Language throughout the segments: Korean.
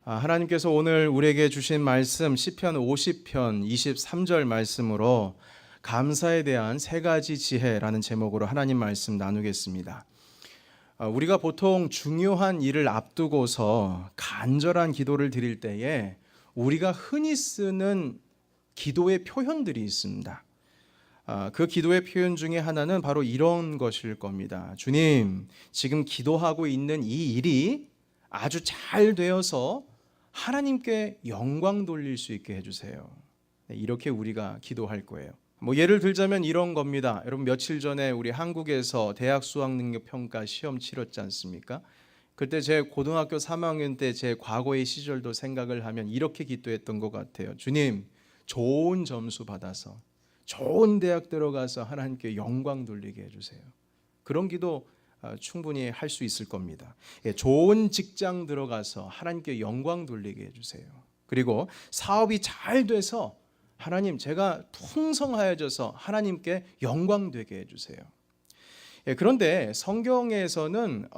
하나님께서 오늘 우리에게 주신 말씀 시편 50편 23절 말씀으로 감사에 대한 세 가지 지혜라는 제목으로 하나님 말씀 나누겠습니다. 우리가 보통 중요한 일을 앞두고서 간절한 기도를 드릴 때에 우리가 흔히 쓰는 기도의 표현들이 있습니다. 그 기도의 표현 중에 하나는 바로 이런 것일 겁니다. 주님, 지금 기도하고 있는 이 일이 아주 잘 되어서 하나님께 영광 돌릴 수 있게 해주세요. 이렇게 우리가 기도할 거예요. 예를 들자면 이런 겁니다. 여러분, 며칠 전에 우리 한국에서 대학 수학능력평가 시험 치렀지 않습니까? 그때 제 고등학교 3학년 때 제 과거의 시절도 생각을 하면 이렇게 기도했던 것 같아요. 주님, 좋은 점수 받아서 좋은 대학 들어가서 하나님께 영광 돌리게 해주세요. 그런 기도 충분히 할 수 있을 겁니다. 좋은 직장 들어가서 하나님께 영광 돌리게 해주세요. 그리고 사업이 잘 돼서 하나님, 제가 풍성하여져서 하나님께 영광 되게 해주세요. 그런데 성경에서는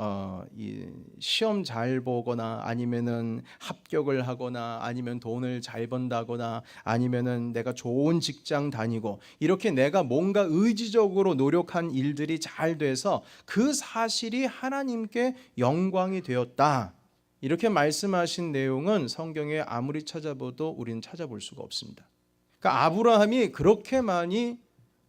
이 시험 잘 보거나 아니면은 합격을 하거나 아니면 돈을 잘 번다거나 아니면은 내가 좋은 직장 다니고 이렇게 내가 뭔가 의지적으로 노력한 일들이 잘 돼서 그 사실이 하나님께 영광이 되었다, 이렇게 말씀하신 내용은 성경에 아무리 찾아봐도 우리는 찾아볼 수가 없습니다. 그러니까 아브라함이 그렇게 많이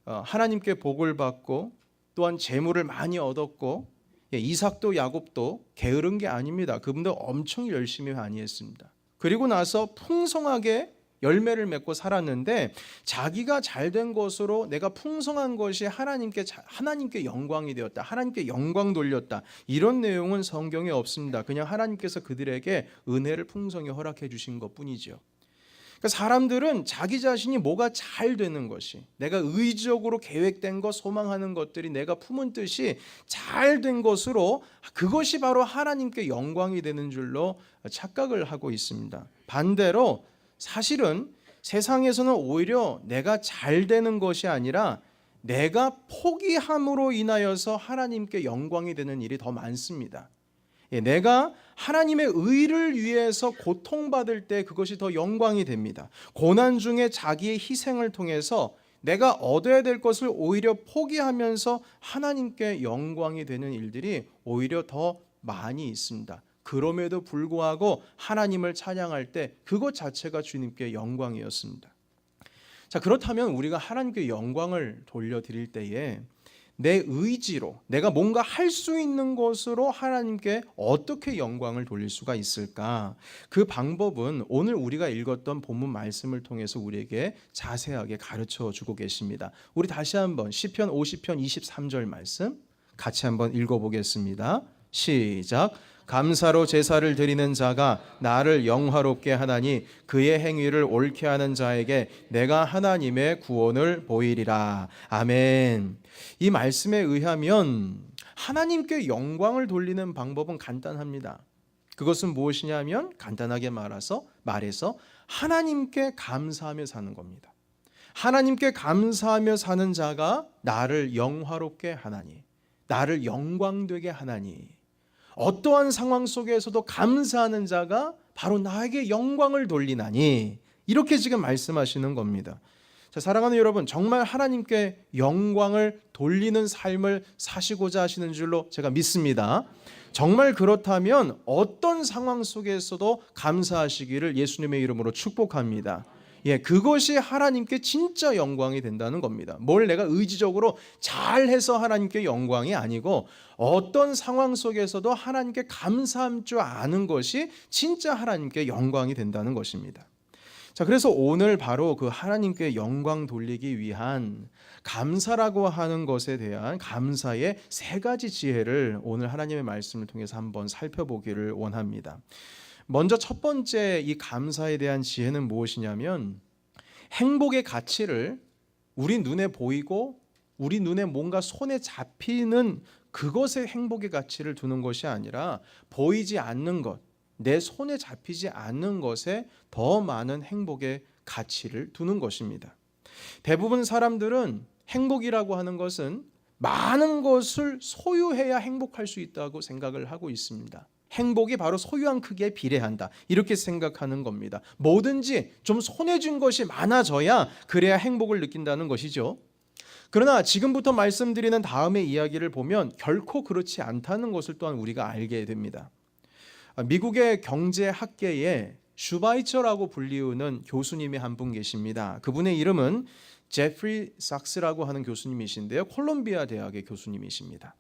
하나님께 복을 받고 또한 재물을 많이 얻었고, 이삭도 야곱도 게으른 게 아닙니다. 그분도 엄청 열심히 많이 했습니다. 그리고 나서 풍성하게 열매를 맺고 살았는데 자기가 잘된 것으로 내가 풍성한 것이 하나님께 영광이 되었다, 하나님께 영광 돌렸다, 이런 내용은 성경에 없습니다. 그냥 하나님께서 그들에게 은혜를 풍성히 허락해 주신 것뿐이죠. 그러니까 사람들은 자기 자신이 뭐가 잘 되는 것이, 내가 의지적으로 계획된 것, 소망하는 것들이 내가 품은 뜻이 잘 된 것으로 그것이 바로 하나님께 영광이 되는 줄로 착각을 하고 있습니다. 반대로 사실은 세상에서는 오히려 내가 잘 되는 것이 아니라 내가 포기함으로 인하여서 하나님께 영광이 되는 일이 더 많습니다. 내가 하나님의 의를 위해서 고통받을 때 그것이 더 영광이 됩니다. 고난 중에 자기의 희생을 통해서 내가 얻어야 될 것을 오히려 포기하면서 하나님께 영광이 되는 일들이 오히려 더 많이 있습니다. 그럼에도 불구하고 하나님을 찬양할 때 그것 자체가 주님께 영광이었습니다. 자, 그렇다면 우리가 하나님께 영광을 돌려드릴 때에 내 의지로 내가 뭔가 할 수 있는 것으로 하나님께 어떻게 영광을 돌릴 수가 있을까? 그 방법은 오늘 우리가 읽었던 본문 말씀을 통해서 우리에게 자세하게 가르쳐 주고 계십니다. 우리 다시 한번 시편 50편 23절 말씀 같이 한번 읽어보겠습니다. 시작. 감사로 제사를 드리는 자가 나를 영화롭게 하나니 그의 행위를 옳게 하는 자에게 내가 하나님의 구원을 보이리라. 아멘. 이 말씀에 의하면 하나님께 영광을 돌리는 방법은 간단합니다. 그것은 무엇이냐면 간단하게 말해서 하나님께 감사하며 사는 겁니다. 하나님께 감사하며 사는 자가 나를 영화롭게 하나니, 나를 영광되게 하나니, 어떠한 상황 속에서도 감사하는 자가 바로 나에게 영광을 돌리나니, 이렇게 지금 말씀하시는 겁니다. 자, 사랑하는 여러분, 정말 하나님께 영광을 돌리는 삶을 사시고자 하시는 줄로 제가 믿습니다. 정말 그렇다면 어떤 상황 속에서도 감사하시기를 예수님의 이름으로 축복합니다. 그것이 하나님께 진짜 영광이 된다는 겁니다. 뭘 내가 의지적으로 잘해서 하나님께 영광이 아니고 어떤 상황 속에서도 하나님께 감사할 줄 아는 것이 진짜 하나님께 영광이 된다는 것입니다. 자, 그래서 오늘 바로 그 하나님께 영광 돌리기 위한 감사라고 하는 것에 대한 감사의 세 가지 지혜를 오늘 하나님의 말씀을 통해서 한번 살펴보기를 원합니다. 먼저 첫 번째 이 감사에 대한 지혜는 무엇이냐면, 행복의 가치를 우리 눈에 보이고 우리 눈에 뭔가 손에 잡히는 그것에 행복의 가치를 두는 것이 아니라 보이지 않는 것, 내 손에 잡히지 않는 것에 더 많은 행복의 가치를 두는 것입니다. 대부분 사람들은 행복이라고 하는 것은 많은 것을 소유해야 행복할 수 있다고 생각을 하고 있습니다. 행복이 바로 소유한 크기에 비례한다. 이렇게 생각하는 겁니다. 뭐든지 좀 손에 쥔 것이 많아져야 그래야 행복을 느낀다는 것이죠. 그러나 지금부터 말씀드리는 다음의 이야기를 보면 결코 그렇지 않다는 것을 또한 우리가 알게 됩니다. 미국의 경제학계에 슈바이처라고 불리우는 교수님이 한 분 계십니다. 그분의 이름은 제프리 sak스라고 하는 교수님이신데요. 콜롬비아 대학의 교수님이십니다.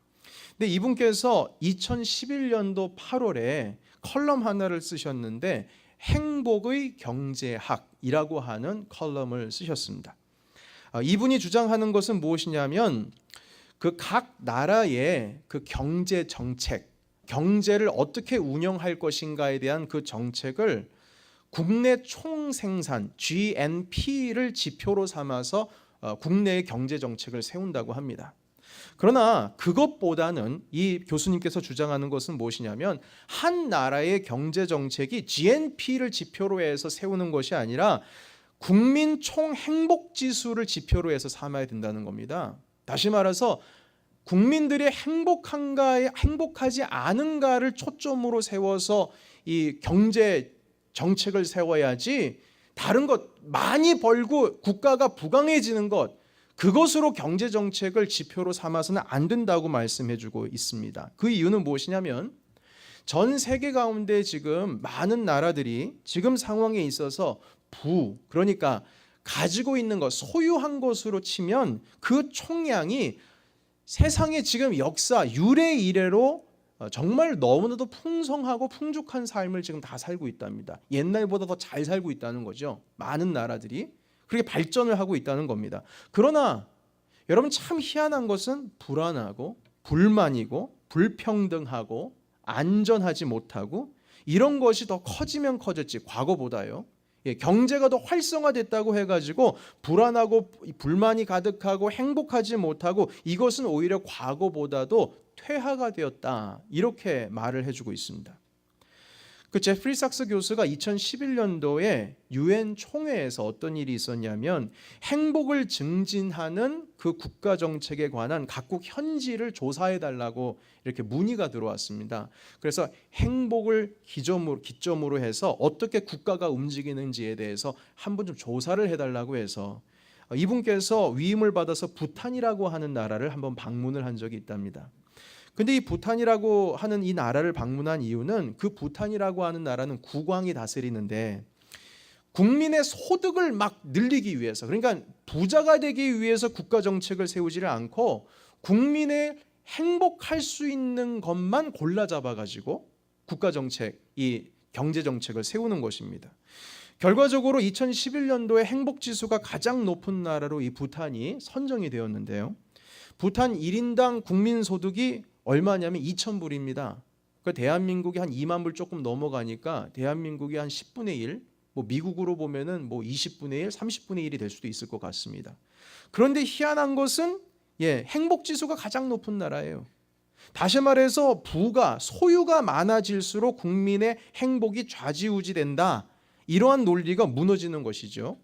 근데 이분께서 2011년도 8월에 컬럼 하나를 쓰셨는데 행복의 경제학이라고 하는 컬럼을 쓰셨습니다. 이분이 주장하는 것은 무엇이냐면 그 각 나라의 그 경제 정책, 경제를 어떻게 운영할 것인가에 대한 그 정책을 국내 총생산 GNP를 지표로 삼아서 국내의 경제 정책을 세운다고 합니다. 그러나 그것보다는 이 교수님께서 주장하는 것은 무엇이냐면 한 나라의 경제 정책이 GNP를 지표로 해서 세우는 것이 아니라 국민 총 행복 지수를 지표로 해서 삼아야 된다는 겁니다. 다시 말해서 국민들이 행복하지 않은가를 초점으로 세워서 이 경제 정책을 세워야지 다른 것 많이 벌고 국가가 부강해지는 것 그것으로 경제 정책을 지표로 삼아서는 안 된다고 말씀해주고 있습니다. 그 이유는 무엇이냐면 전 세계 가운데 지금 많은 나라들이 지금 상황에 있어서 그러니까 가지고 있는 것, 소유한 것으로 치면 그 총량이 세상의 지금 역사 유래 이래로 정말 너무나도 풍성하고 풍족한 삶을 지금 다 살고 있답니다. 옛날보다 더 잘 살고 있다는 거죠. 많은 나라들이 그렇게 발전을 하고 있다는 겁니다. 그러나 여러분 참 희한한 것은 불안하고 불만이고 불평등하고 안전하지 못하고 이런 것이 더 커지면 커졌지 과거보다요. 경제가 더 활성화됐다고 해가지고 불안하고 불만이 가득하고 행복하지 못하고 이것은 오히려 과거보다도 퇴화가 되었다 이렇게 말을 해주고 있습니다. 그 제프리 sak스 교수가 2011년도에 유엔 총회에서 어떤 일이 있었냐면 행복을 증진하는 그 국가 정책에 관한 각국 현지를 조사해 달라고 이렇게 문의가 들어왔습니다. 그래서 행복을 기점으로 해서 어떻게 국가가 움직이는지에 대해서 한번 좀 조사를 해달라고 해서 이분께서 위임을 받아서 부탄이라고 하는 나라를 한번 방문을 한 적이 있답니다. 근데 이 부탄이라고 하는 이 나라를 방문한 이유는 그 부탄이라고 하는 나라는 국왕이 다스리는데 국민의 소득을 막 늘리기 위해서 그러니까 부자가 되기 위해서 국가 정책을 세우지를 않고 국민의 행복할 수 있는 것만 골라 잡아가지고 국가 정책, 이 경제 정책을 세우는 것입니다. 결과적으로 2011년도에 행복 지수가 가장 높은 나라로 이 부탄이 선정이 되었는데요. 부탄 1인당 국민 소득이 얼마냐면 2,000불입니다. 그러니까 대한민국이 한 2만 불 조금 넘어가니까 대한민국이 한 10분의 1, 뭐 미국으로 보면은 뭐 20분의 1, 30분의 1이 될 수도 있을 것 같습니다. 그런데 희한한 것은 행복 지수가 가장 높은 나라예요. 다시 말해서 소유가 많아질수록 국민의 행복이 좌지우지된다. 이러한 논리가 무너지는 것이죠.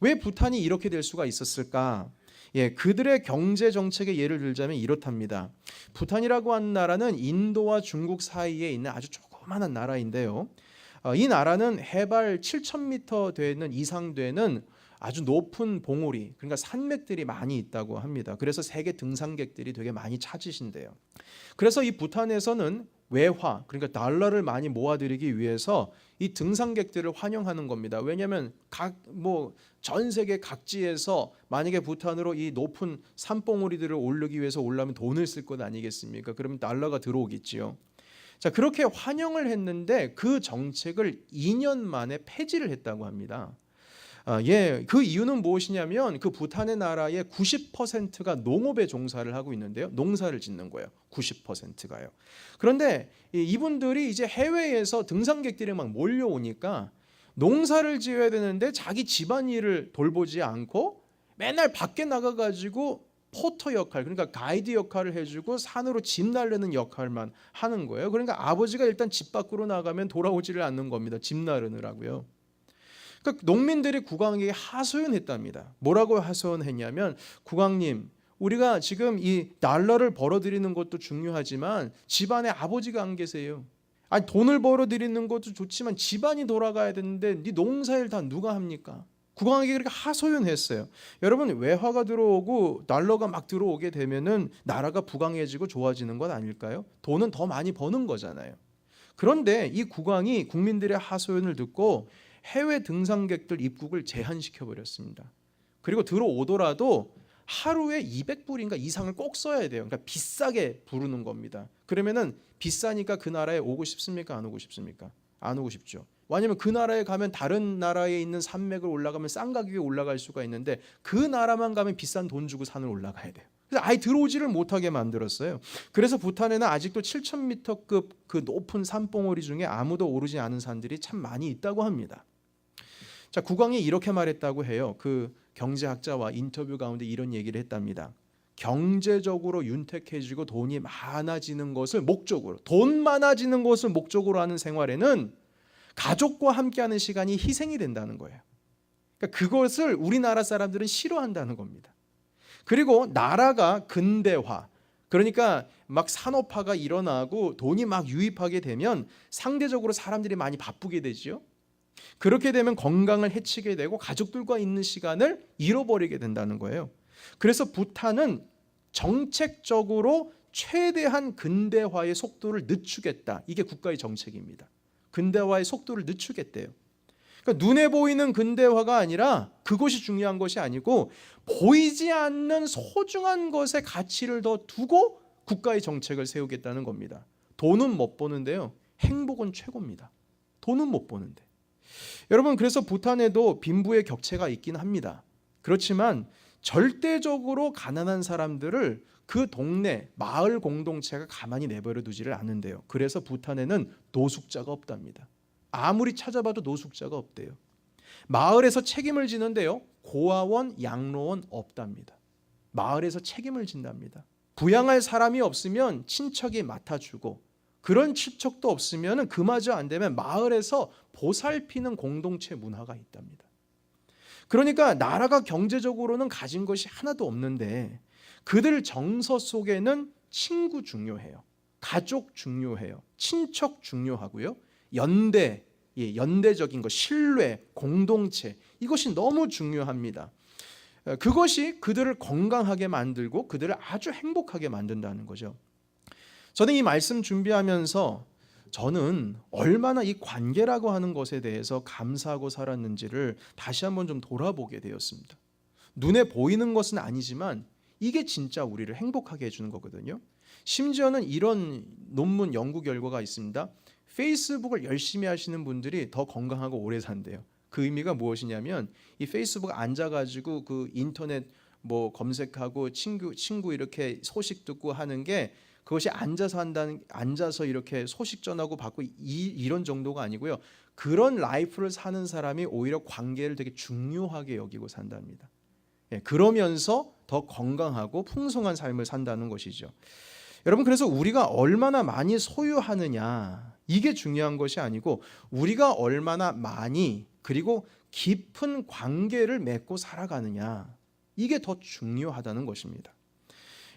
왜 부탄이 이렇게 될 수가 있었을까? 그들의 경제 정책의 예를 들자면 이렇답니다. 부탄이라고 하는 나라는 인도와 중국 사이에 있는 아주 조그마한 나라인데요. 이 나라는 해발 7,000m 이상 되는 아주 높은 봉우리, 그러니까 산맥들이 많이 있다고 합니다. 그래서 세계 등산객들이 되게 많이 찾으신대요. 그래서 이 부탄에서는 외화, 그러니까 달러를 많이 모아들이기 위해서 이 등산객들을 환영하는 겁니다. 왜냐하면 전 세계 각지에서 만약에 부탄으로 이 높은 산봉우리들을 오르기 위해서 올라면 돈을 쓸 것 아니겠습니까? 그러면 달러가 들어오겠지요. 자, 그렇게 환영을 했는데 그 정책을 2년 만에 폐지를 했다고 합니다. 그 이유는 무엇이냐면 그 부탄의 나라의 90%가 농업에 종사를 하고 있는데요. 농사를 짓는 거예요. 90%가요. 그런데 이분들이 이제 해외에서 등산객들이 막 몰려오니까 농사를 지어야 되는데 자기 집안일을 돌보지 않고 맨날 밖에 나가가지고 포터 역할, 그러니까 가이드 역할을 해주고 산으로 집 나르는 역할만 하는 거예요. 그러니까 아버지가 일단 집 밖으로 나가면 돌아오지를 않는 겁니다. 집 나르느라고요. 그러니까 농민들이 국왕에게 하소연했답니다. 뭐라고 하소연했냐면 국왕님, 우리가 지금 이 달러를 벌어들이는 것도 중요하지만 집안에 아버지가 안 계세요. 아니 돈을 벌어 들이는 것도 좋지만 집안이 돌아가야 되는데 네 농사일 다 누가 합니까? 국왕에게 그렇게 하소연했어요. 여러분 외화가 들어오고 달러가 막 들어오게 되면은 나라가 부강해지고 좋아지는 것 아닐까요? 돈은 더 많이 버는 거잖아요. 그런데 이 국왕이 국민들의 하소연을 듣고 해외 등산객들 입국을 제한시켜 버렸습니다. 그리고 들어오더라도 하루에 200불인가 이상을 꼭 써야 돼요. 그러니까 비싸게 부르는 겁니다. 그러면은 비싸니까 그 나라에 오고 싶습니까? 안 오고 싶습니까? 안 오고 싶죠. 왜냐하면 그 나라에 가면 다른 나라에 있는 산맥을 올라가면 싼 가격에 올라갈 수가 있는데 그 나라만 가면 비싼 돈 주고 산을 올라가야 돼요. 그래서 아예 들어오지를 못하게 만들었어요. 그래서 부탄에는 아직도 7,000m급 그 높은 산봉우리 중에 아무도 오르지 않은 산들이 참 많이 있다고 합니다. 자, 국왕이 이렇게 말했다고 해요. 그 경제학자와 인터뷰 가운데 이런 얘기를 했답니다. 경제적으로 윤택해지고 돈이 많아지는 것을 목적으로, 돈 많아지는 것을 목적으로 하는 생활에는 가족과 함께하는 시간이 희생이 된다는 거예요. 그러니까 그것을 우리나라 사람들은 싫어한다는 겁니다. 그리고 나라가 근대화, 그러니까 막 산업화가 일어나고 돈이 막 유입하게 되면 상대적으로 사람들이 많이 바쁘게 되지요. 그렇게 되면 건강을 해치게 되고 가족들과 있는 시간을 잃어버리게 된다는 거예요. 그래서 부탄은 정책적으로 최대한 근대화의 속도를 늦추겠다. 이게 국가의 정책입니다. 근대화의 속도를 늦추겠대요. 그러니까 눈에 보이는 근대화가 아니라 그것이 중요한 것이 아니고 보이지 않는 소중한 것에 가치를 더 두고 국가의 정책을 세우겠다는 겁니다. 돈은 못 버는데요. 행복은 최고입니다. 돈은 못 버는데. 여러분 그래서 부탄에도 빈부의 격차가 있긴 합니다. 그렇지만 절대적으로 가난한 사람들을 그 동네 마을 공동체가 가만히 내버려 두지를 않는데요. 그래서 부탄에는 노숙자가 없답니다. 아무리 찾아봐도 노숙자가 없대요. 마을에서 책임을 지는데요. 고아원, 양로원 없답니다. 마을에서 책임을 진답니다. 부양할 사람이 없으면 친척이 맡아주고 그런 친척도 없으면 그마저 안 되면 마을에서 보살피는 공동체 문화가 있답니다. 그러니까 나라가 경제적으로는 가진 것이 하나도 없는데 그들 정서 속에는 친구 중요해요. 가족 중요해요. 친척 중요하고요. 연대, 연대적인 것, 신뢰, 공동체 이것이 너무 중요합니다. 그것이 그들을 건강하게 만들고 그들을 아주 행복하게 만든다는 거죠. 저는 이 말씀 준비하면서 저는 얼마나 이 관계라고 하는 것에 대해서 감사하고 살았는지를 다시 한번 좀 돌아보게 되었습니다. 눈에 보이는 것은 아니지만 이게 진짜 우리를 행복하게 해주는 거거든요. 심지어는 이런 논문 연구 결과가 있습니다. 페이스북을 열심히 하시는 분들이 더 건강하고 오래 산대요. 그 의미가 무엇이냐면 이 페이스북 앉아가지고 그 인터넷 뭐 검색하고 친구 이렇게 소식 듣고 하는 게 그것이 앉아서 이렇게 소식 전하고 받고 이런 정도가 아니고요. 그런 라이프를 사는 사람이 오히려 관계를 되게 중요하게 여기고 산답니다. 그러면서 더 건강하고 풍성한 삶을 산다는 것이죠. 여러분 그래서 우리가 얼마나 많이 소유하느냐 이게 중요한 것이 아니고 우리가 얼마나 많이 그리고 깊은 관계를 맺고 살아가느냐 이게 더 중요하다는 것입니다.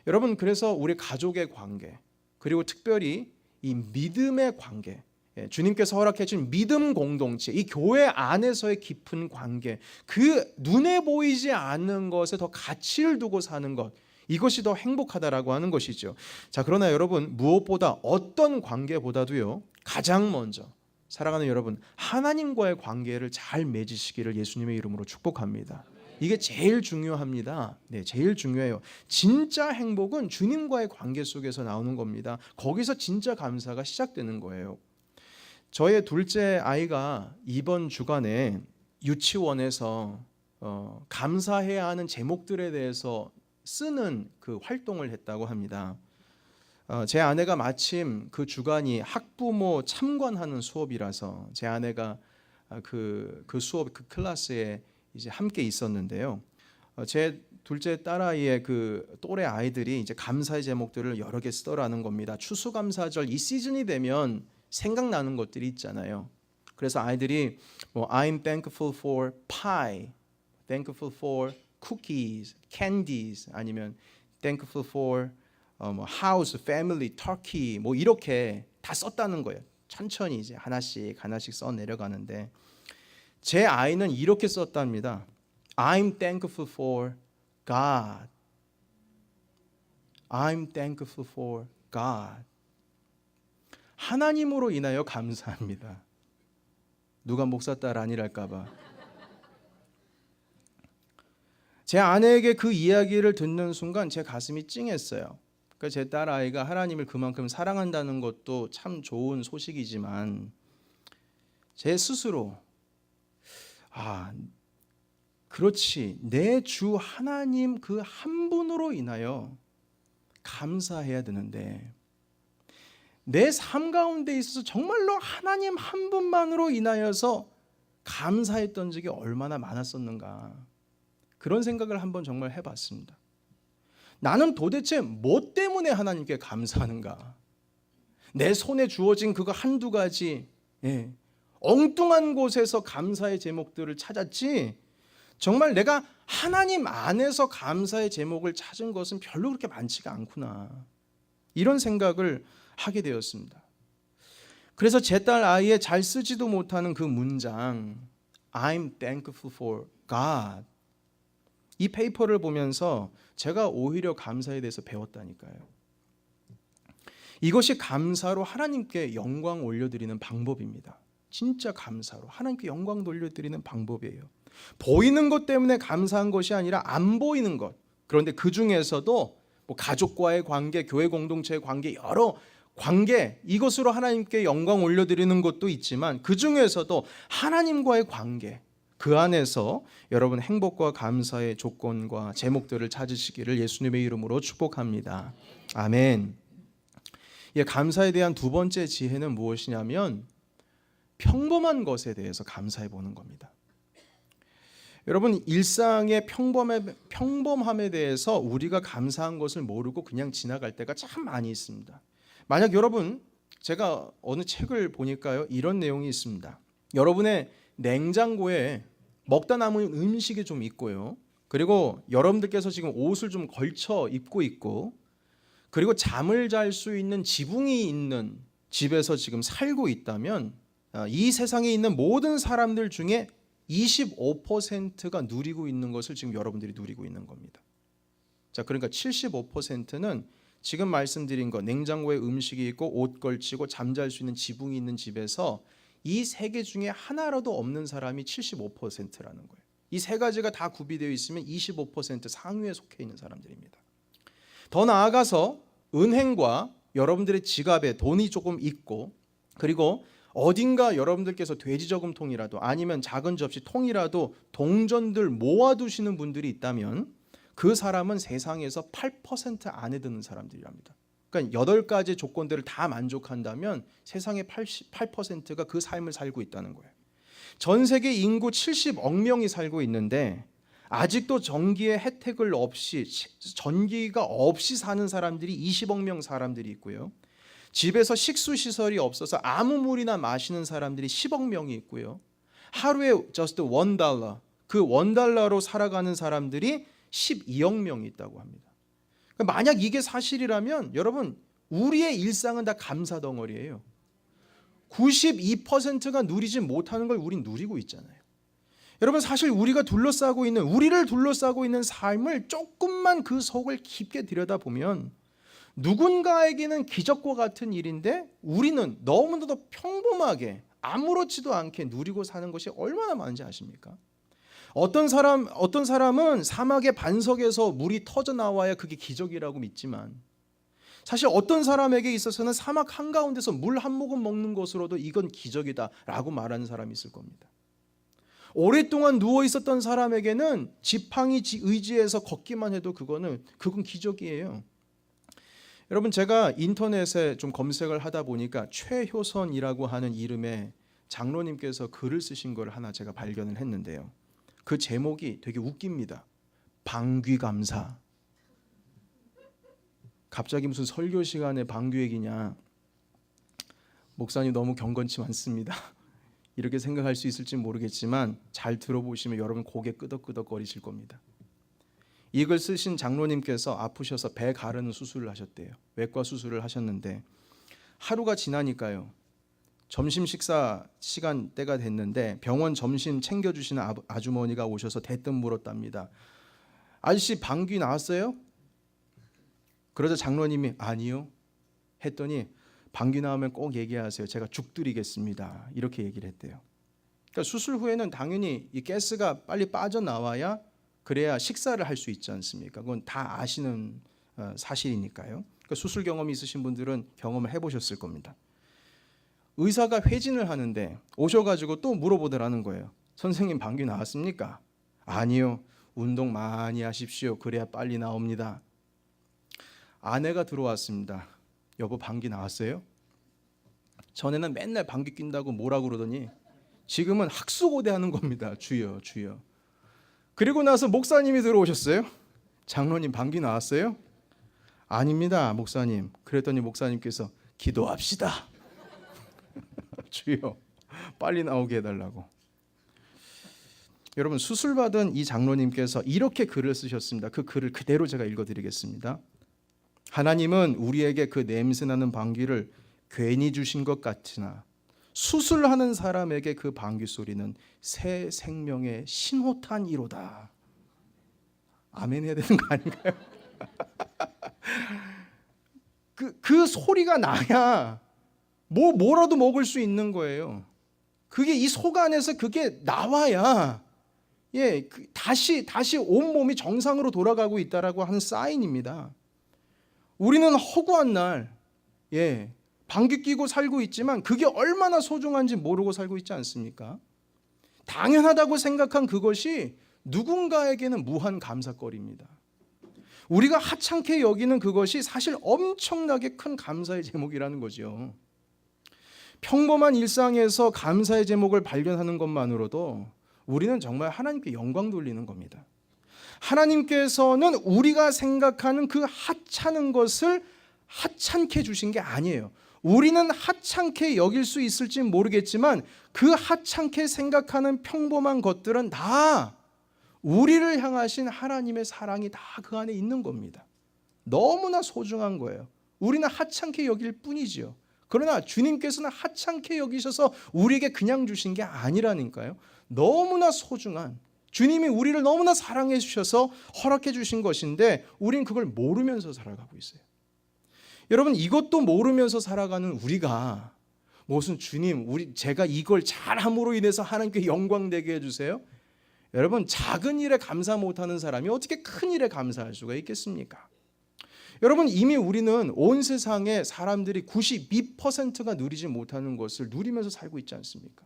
여러분 그래서 우리 가족의 관계 그리고 특별히 이 믿음의 관계 주님께서 허락해 주신 믿음 공동체 이 교회 안에서의 깊은 관계 그 눈에 보이지 않는 것에 더 가치를 두고 사는 것 이것이 더 행복하다라고 하는 것이죠. 자 그러나 여러분 무엇보다 어떤 관계보다도요 가장 먼저 사랑하는 여러분 하나님과의 관계를 잘 맺으시기를 예수님의 이름으로 축복합니다. 이게 제일 중요합니다. 네, 제일 중요해요. 진짜 행복은 주님과의 관계 속에서 나오는 겁니다. 거기서 진짜 감사가 시작되는 거예요. 저의 둘째 아이가 이번 주간에 유치원에서 감사해야 하는 제목들에 대해서 쓰는 그 활동을 했다고 합니다. 제 아내가 마침 그 주간이 학부모 참관하는 수업이라서 제 아내가 그 수업 그 클래스에 이제 함께 있었는데요. 제 둘째 딸아이의 그 또래 아이들이 이제 감사의 제목들을 여러 개 쓰더라는 겁니다. 추수감사절 이 시즌이 되면 생각나는 것들이 있잖아요. 그래서 아이들이 뭐 I'm thankful for pie, thankful for cookies, candies 아니면 thankful for 뭐 house, family, turkey 뭐 이렇게 다 썼다는 거예요. 천천히 이제 하나씩 하나씩 써 내려가는데 제 아이는 이렇게 썼답니다. I'm thankful for God. I'm thankful for God. 하나님으로 인하여 감사합니다. 누가 목사 딸 아니랄까 봐. 제 아내에게 그 이야기를 듣는 순간 제 가슴이 찡했어요. 그러니까 제 딸 아이가 하나님을 그만큼 사랑한다는 것도 참 좋은 소식이지만 제 스스로 그렇지, 내 주 하나님 그 한 분으로 인하여 감사해야 되는데 내 삶 가운데 있어서 정말로 하나님 한 분만으로 인하여서 감사했던 적이 얼마나 많았었는가, 그런 생각을 한번 정말 해봤습니다. 나는 도대체 뭐 때문에 하나님께 감사하는가? 내 손에 주어진 그거 한두 가지 엉뚱한 곳에서 감사의 제목들을 찾았지, 정말 내가 하나님 안에서 감사의 제목을 찾은 것은 별로 그렇게 많지가 않구나, 이런 생각을 하게 되었습니다. 그래서 제 딸 아이의 잘 쓰지도 못하는 그 문장 I'm thankful for God, 이 페이퍼를 보면서 제가 오히려 감사에 대해서 배웠다니까요. 이것이 감사로 하나님께 영광 올려드리는 방법입니다. 진짜 감사로 하나님께 영광 돌려드리는 방법이에요. 보이는 것 때문에 감사한 것이 아니라 안 보이는 것, 그런데 그 중에서도 뭐 가족과의 관계, 교회 공동체의 관계, 여러 관계, 이것으로 하나님께 영광 올려드리는 것도 있지만 그 중에서도 하나님과의 관계, 그 안에서 여러분 행복과 감사의 조건과 제목들을 찾으시기를 예수님의 이름으로 축복합니다. 아멘. 감사에 대한 두 번째 지혜는 무엇이냐면 평범한 것에 대해서 감사해 보는 겁니다. 여러분, 일상의 평범함에 대해서 우리가 감사한 것을 모르고 그냥 지나갈 때가 참 많이 있습니다. 만약 여러분, 제가 어느 책을 보니까요, 이런 내용이 있습니다. 여러분의 냉장고에 먹다 남은 음식이 좀 있고요, 그리고 여러분들께서 지금 옷을 좀 걸쳐 입고 있고, 그리고 잠을 잘 수 있는 지붕이 있는 집에서 지금 살고 있다면 이 세상에 있는 모든 사람들 중에 25%가 누리고 있는 것을 지금 여러분들이 누리고 있는 겁니다. 자, 그러니까 75%는 지금 말씀드린 것, 냉장고에 음식이 있고 옷 걸치고 잠잘 수 있는 지붕이 있는 집에서 이 세 개 중에 하나라도 없는 사람이 75%라는 거예요. 이 세 가지가 다 구비되어 있으면 25% 상위에 속해 있는 사람들입니다. 더 나아가서 은행과 여러분들의 지갑에 돈이 조금 있고, 그리고 어딘가 여러분들께서 돼지저금통이라도 아니면 작은 접시 통이라도 동전들 모아두시는 분들이 있다면 그 사람은 세상에서 8% 안에 드는 사람들이랍니다. 그러니까 8가지 조건들을 다 만족한다면 세상의 8%가 그 삶을 살고 있다는 거예요. 전 세계 인구 70억 명이 살고 있는데 아직도 전기의 혜택을 없이, 전기가 없이 사는 사람들이 20억 명 사람들이 있고요, 집에서 식수시설이 없어서 아무 물이나 마시는 사람들이 10억 명이 있고요, 하루에 just $1, 그 $1로 살아가는 사람들이 12억 명이 있다고 합니다. 그러니까 만약 이게 사실이라면 여러분, 우리의 일상은 다 감사 덩어리예요. 92%가 누리지 못하는 걸 우린 누리고 있잖아요. 여러분, 사실 우리를 둘러싸고 있는 삶을 조금만 그 속을 깊게 들여다보면 누군가에게는 기적과 같은 일인데 우리는 너무나도 평범하게 아무렇지도 않게 누리고 사는 것이 얼마나 많은지 아십니까? 어떤 사람은 사막의 반석에서 물이 터져 나와야 그게 기적이라고 믿지만, 사실 어떤 사람에게 있어서는 사막 한가운데서 물 한 모금 먹는 것으로도 이건 기적이다라고 말하는 사람이 있을 겁니다. 오랫동안 누워 있었던 사람에게는 지팡이 의지해서 걷기만 해도 그건 기적이에요. 여러분, 제가 인터넷에 좀 검색을 하다 보니까 최효선이라고 하는 이름의 장로님께서 글을 쓰신 걸 하나 제가 발견을 했는데요, 그 제목이 되게 웃깁니다. 방귀감사. 갑자기 무슨 설교 시간에 방귀 얘기냐, 목사님 너무 경건치 많습니다, 이렇게 생각할 수 있을지 모르겠지만 잘 들어보시면 여러분 고개 끄덕끄덕 거리실 겁니다. 이 글 쓰신 장로님께서 아프셔서 배 가르는 수술을 하셨대요. 외과 수술을 하셨는데 하루가 지나니까요, 점심 식사 시간대가 됐는데 병원 점심 챙겨주시는 아주머니가 오셔서 대뜸 물었답니다. 아저씨 방귀 나왔어요? 그러자 장로님이 아니요 했더니 방귀 나오면 꼭 얘기하세요. 제가 죽 드리겠습니다. 이렇게 얘기를 했대요. 그러니까 수술 후에는 당연히 이 가스가 빨리 빠져나와야 그래야 식사를 할 수 있지 않습니까? 그건 다 아시는 사실이니까요. 그러니까 수술 경험이 있으신 분들은 경험을 해보셨을 겁니다. 의사가 회진을 하는데 오셔가지고 또 물어보더라는 거예요. 선생님 방귀 나왔습니까? 아니요. 운동 많이 하십시오. 그래야 빨리 나옵니다. 아내가 들어왔습니다. 여보 방귀 나왔어요? 전에는 맨날 방귀 낀다고 뭐라 그러더니 지금은 학수고대하는 겁니다. 주여 주여. 그리고 나서 목사님이 들어오셨어요. 장로님 방귀 나왔어요? 아닙니다 목사님. 그랬더니 목사님께서 기도합시다. 주여 빨리 나오게 해달라고. 여러분 수술받은 이 장로님께서 이렇게 글을 쓰셨습니다. 그 글을 그대로 제가 읽어드리겠습니다. 하나님은 우리에게 그 냄새나는 방귀를 괜히 주신 것 같으나 수술하는 사람에게 그 방귀 소리는 새 생명의 신호탄이로다. 아멘 해야 되는 거 아닌가요? 그 소리가 나야 뭐라도 먹을 수 있는 거예요. 그게 이 속 안에서 그게 나와야 다시 온몸이 정상으로 돌아가고 있다라고 하는 사인입니다. 우리는 허구한 날 방귀 뀌고 살고 있지만 그게 얼마나 소중한지 모르고 살고 있지 않습니까? 당연하다고 생각한 그것이 누군가에게는 무한 감사거리입니다. 우리가 하찮게 여기는 그것이 사실 엄청나게 큰 감사의 제목이라는 거죠. 평범한 일상에서 감사의 제목을 발견하는 것만으로도 우리는 정말 하나님께 영광 돌리는 겁니다. 하나님께서는 우리가 생각하는 그 하찮은 것을 하찮게 주신 게 아니에요. 우리는 하찮게 여길 수 있을지 모르겠지만 그 하찮게 생각하는 평범한 것들은 다 우리를 향하신 하나님의 사랑이 다 그 안에 있는 겁니다. 너무나 소중한 거예요. 우리는 하찮게 여길 뿐이지요. 그러나 주님께서는 하찮게 여기셔서 우리에게 그냥 주신 게 아니라니까요. 너무나 소중한, 주님이 우리를 너무나 사랑해 주셔서 허락해 주신 것인데 우린 그걸 모르면서 살아가고 있어요. 여러분 이것도 모르면서 살아가는 우리가 무슨 주님 제가 이걸 잘함으로 인해서 하나님께 영광되게 해주세요? 여러분 작은 일에 감사 못하는 사람이 어떻게 큰 일에 감사할 수가 있겠습니까? 여러분 이미 우리는 온 세상의 사람들이 92%가 누리지 못하는 것을 누리면서 살고 있지 않습니까?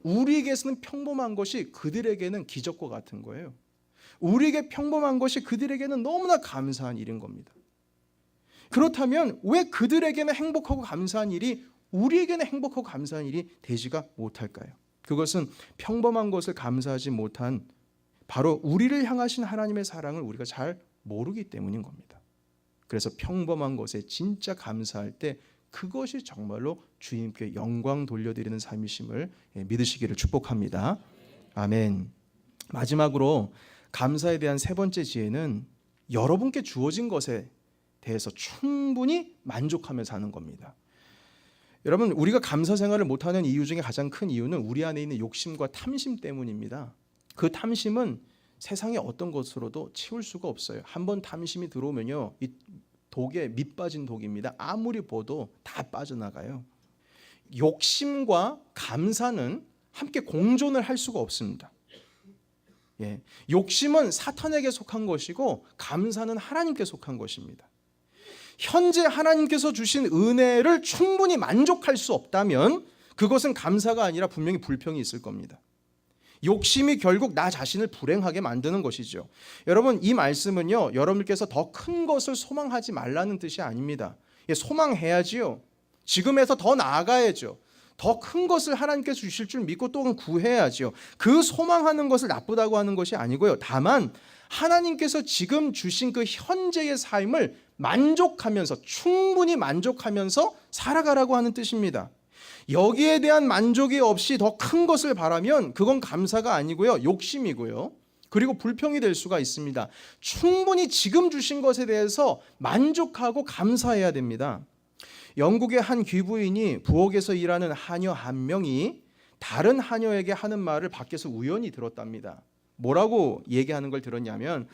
우리에게서는 평범한 것이 그들에게는 기적과 같은 거예요. 우리에게 평범한 것이 그들에게는 너무나 감사한 일인 겁니다. 그렇다면 왜 그들에게는 행복하고 감사한 일이 우리에게는 행복하고 감사한 일이 되지가 못할까요? 그것은 평범한 것을 감사하지 못한 바로 우리를 향하신 하나님의 사랑을 우리가 잘 모르기 때문인 겁니다. 그래서 평범한 것에 진짜 감사할 때 그것이 정말로 주님께 영광 돌려드리는 삶이심을 믿으시기를 축복합니다. 아멘. 마지막으로 감사에 대한 세 번째 지혜는 여러분께 주어진 것에 대해서 충분히 만족하며 사는 겁니다. 여러분 우리가 감사 생활을 못하는 이유 중에 가장 큰 이유는 우리 안에 있는 욕심과 탐심 때문입니다. 그 탐심은 세상의 어떤 것으로도 치울 수가 없어요. 한번 탐심이 들어오면요 이 독에 밑 빠진 독입니다. 아무리 봐도 다 빠져나가요. 욕심과 감사는 함께 공존을 할 수가 없습니다. 욕심은 사탄에게 속한 것이고 감사는 하나님께 속한 것입니다. 현재 하나님께서 주신 은혜를 충분히 만족할 수 없다면 그것은 감사가 아니라 분명히 불평이 있을 겁니다. 욕심이 결국 나 자신을 불행하게 만드는 것이죠. 여러분 이 말씀은요 여러분께서 더 큰 것을 소망하지 말라는 뜻이 아닙니다. 소망해야지요. 지금에서 더 나아가야죠. 더 큰 것을 하나님께서 주실 줄 믿고 또 구해야죠. 그 소망하는 것을 나쁘다고 하는 것이 아니고요. 다만 하나님께서 지금 주신 그 현재의 삶을 만족하면서 충분히 만족하면서 살아가라고 하는 뜻입니다. 여기에 대한 만족이 없이 더 큰 것을 바라면 그건 감사가 아니고요. 욕심이고요. 그리고 불평이 될 수가 있습니다. 충분히 지금 주신 것에 대해서 만족하고 감사해야 됩니다. 영국의 한 귀부인이 부엌에서 일하는 하녀 한 명이 다른 하녀에게 하는 말을 밖에서 우연히 들었답니다. 뭐라고 얘기하는 걸 들었냐면,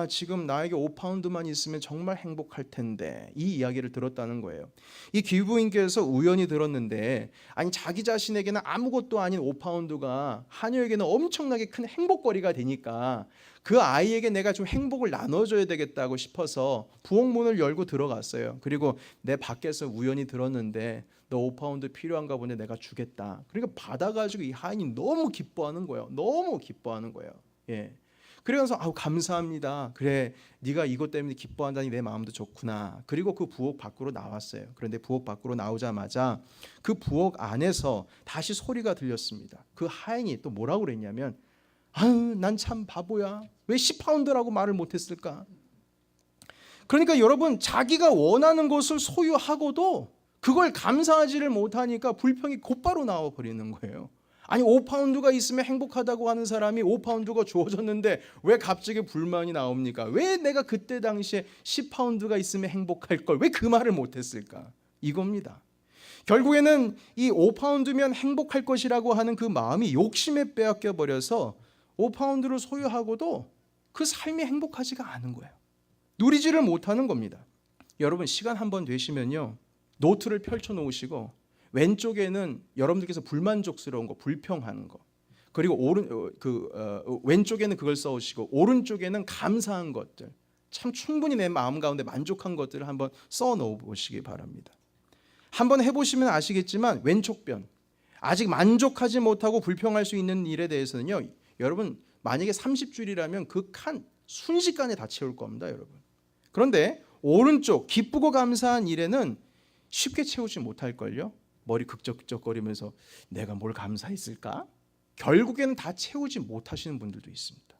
지금 나에게 5파운드만 있으면 정말 행복할 텐데, 이 이야기를 들었다는 거예요. 이 귀부인께서 우연히 들었는데, 아니 자기 자신에게는 아무것도 아닌 5파운드가 하녀에게는 엄청나게 큰 행복거리가 되니까 그 아이에게 내가 좀 행복을 나눠줘야 되겠다고 싶어서 부엌 문을 열고 들어갔어요. 그리고 내 밖에서 우연히 들었는데 너 5파운드 필요한가 보네, 내가 주겠다. 그러니까 받아가지고 이 하인이 너무 기뻐하는 거예요. 너무 기뻐하는 거예요. 예. 그래서 감사합니다. 그래, 네가 이것 때문에 기뻐한다니 내 마음도 좋구나. 그리고 그 부엌 밖으로 나왔어요. 그런데 부엌 밖으로 나오자마자 그 부엌 안에서 다시 소리가 들렸습니다. 그 하인이 또 뭐라고 그랬냐면, 난 참 바보야. 왜 10파운드라고 말을 못했을까? 그러니까 여러분, 자기가 원하는 것을 소유하고도 그걸 감사하지를 못하니까 불평이 곧바로 나와버리는 거예요. 아니 5파운드가 있으면 행복하다고 하는 사람이 5파운드가 주어졌는데 왜 갑자기 불만이 나옵니까? 왜 내가 그때 당시에 10파운드가 있으면 행복할 걸 왜 그 말을 못했을까? 이겁니다. 결국에는 이 5파운드면 행복할 것이라고 하는 그 마음이 욕심에 빼앗겨 버려서 5파운드를 소유하고도 그 삶이 행복하지가 않은 거예요. 누리지를 못하는 겁니다. 여러분, 시간 한번 되시면요, 노트를 펼쳐 놓으시고 왼쪽에는 여러분들께서 불만족스러운 거, 불평하는 거, 그리고 왼쪽에는 그걸 써오시고 오른쪽에는 감사한 것들, 참 충분히 내 마음 가운데 만족한 것들을 한번 써 놓으시기 바랍니다. 한번 해보시면 아시겠지만 왼쪽 변, 아직 만족하지 못하고 불평할 수 있는 일에 대해서는요, 여러분 만약에 30줄이라면 그 칸 순식간에 다 채울 겁니다, 여러분. 그런데 오른쪽 기쁘고 감사한 일에는 쉽게 채우지 못할걸요. 머리 극적극적거리면서 내가 뭘 감사했을까? 결국에는 다 채우지 못하시는 분들도 있습니다.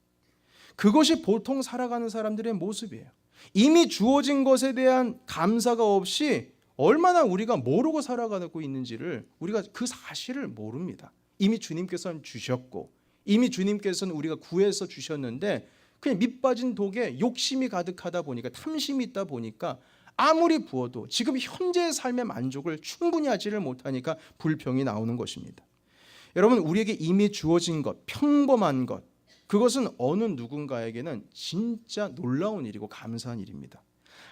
그것이 보통 살아가는 사람들의 모습이에요. 이미 주어진 것에 대한 감사가 없이 얼마나 우리가 모르고 살아가고 있는지를 우리가 그 사실을 모릅니다. 이미 주님께서는 주셨고 이미 주님께서는 우리가 구해서 주셨는데 그냥 밑빠진 독에 욕심이 가득하다 보니까, 탐심이 있다 보니까 아무리 부어도 지금 현재의 삶의 만족을 충분히 하지를 못하니까 불평이 나오는 것입니다. 여러분, 우리에게 이미 주어진 것, 평범한 것, 그것은 어느 누군가에게는 진짜 놀라운 일이고 감사한 일입니다.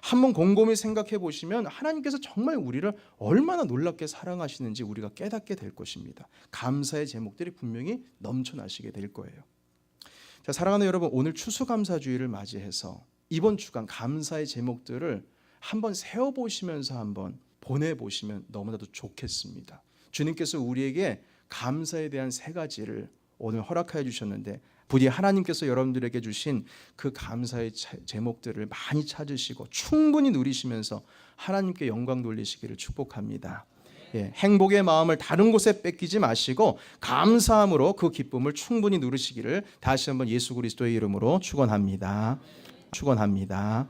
한번 곰곰이 생각해 보시면 하나님께서 정말 우리를 얼마나 놀랍게 사랑하시는지 우리가 깨닫게 될 것입니다. 감사의 제목들이 분명히 넘쳐나시게 될 거예요. 자, 사랑하는 여러분, 오늘 추수감사주의를 맞이해서 이번 주간 감사의 제목들을 한번 세어보시면서 한번 보내보시면 너무나도 좋겠습니다. 주님께서 우리에게 감사에 대한 3가지를 오늘 허락하여 주셨는데 부디 하나님께서 여러분들에게 주신 그 감사의 제목들을 많이 찾으시고 충분히 누리시면서 하나님께 영광 돌리시기를 축복합니다. 행복의 마음을 다른 곳에 뺏기지 마시고 감사함으로 그 기쁨을 충분히 누리시기를 다시 한번 예수 그리스도의 이름으로 축원합니다. 축원합니다.